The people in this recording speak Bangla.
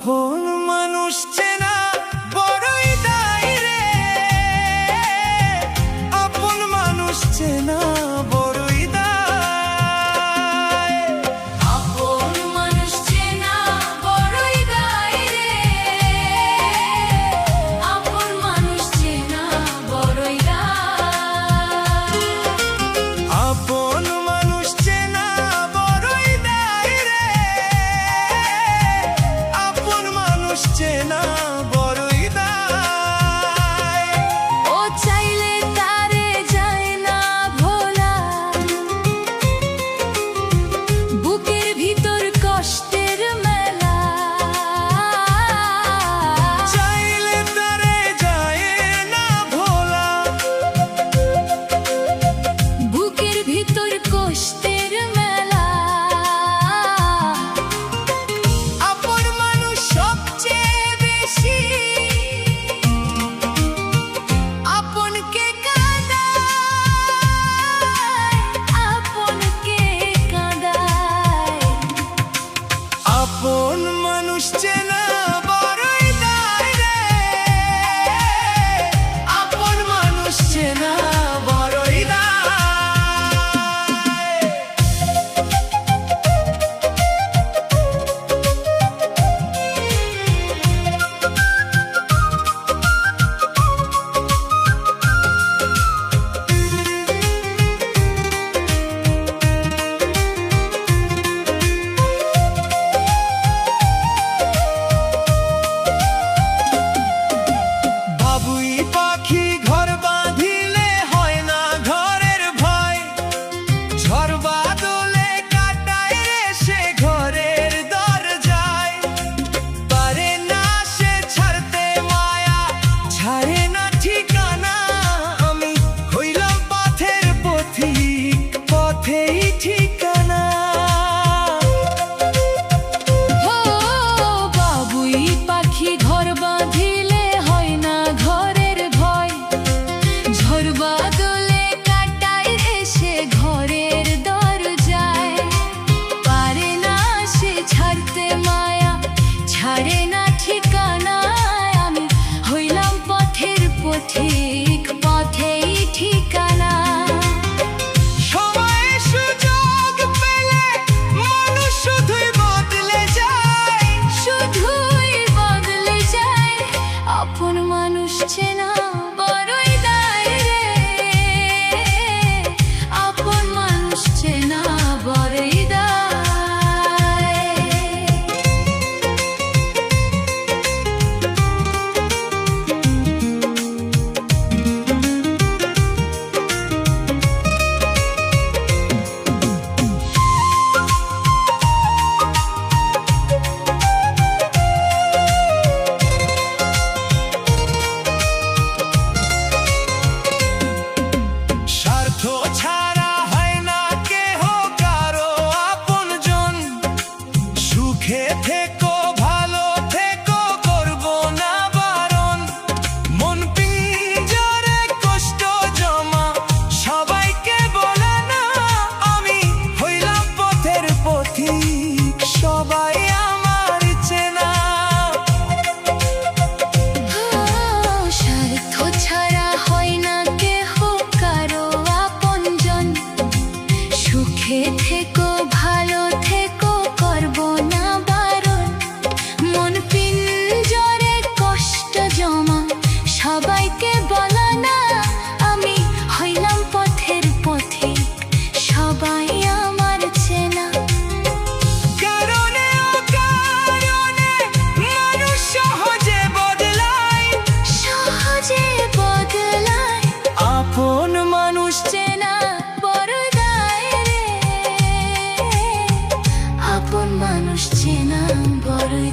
আপন মানুষ চেনা বড়ই দায় রে, আপন মানুষ চেনা বড়ই দায়। আপন মানুষ চেনা বড়ই দায় রে, আপন মানুষ চেনা বড়ই দায়। আপন মানুষ চেনা বড়ই দায় রে, আপন মানুষ চেনা বড়ই দায়। ও চাইলে তারে যায় না ভোলা, বুকের ভিতর কষ্টের মেলা। চাইলে তারে যায় না ভোলা, বুকের ভিতর কষ্টের মেলা। আপন মানুষ সবচেয়ে বেশি আপনকে কাঁদায়, আপনকে কাঁদায়। আপন মানুষ চেনা বড়ই দায় রে, আপন মানুষ চেনা বড়ই দায়। বাবুই পাখি ঘর বাঁধিলে হয় না ঘরের ভয়, ঝড় বাদলে কাটায় রে সে ঘরের দরজায়। পারে না সে ছাড়তে মায়া, ছাড়ে না ঠিকানা, আমি হইলাম পথের পথিক, পথেই ঠিকানা। ও বাবুই পাখি ঘর বাঁধিলে হয় না ঘরের ভয়, ঝড় বাদলে কাটায় এসে ঘরের দরজায়। পারে না সে ছাড়তে মায়া, ছাড়ে না ঠিকানায়, আমি হইলাম পথের পথিক, পথেই ঠিকানা। সময় সুযোগ পেলে মানুষ শুধুই বদলে যায়, শুধুই বদলে যায়। আপন মানুষ চেনা বড়ই দায় রে, আপন মানুষ চেনা বড়ই দায়। স্বার্থ ছাড়া হয় না কেহ কারো আপনজন, সুখে থেকো ভালো থেকো করব না বারণ। মন পিঞ্জরে কষ্ট জমা সবাইকে বলে না, আমি হইলাম পথের পথিক, সবাই আমার চেনা। স্বার্থ ছাড়া হয় না কেহ কারো আপনজন, সুখে থেকো ভালো থেকো করব না বারণ। মন পিঞ্জরে কষ্ট জমা সবাইকে বলা না, আমি হইলাম পথের পথিক, সবাই আমার চেনা। কারণে অকারণে মানুষ সহজে বদলায়, সহজে বদলায়। আপন মানুষ চেনা বড়ই দায় রে, আপন মানুষ চেনা বড়ই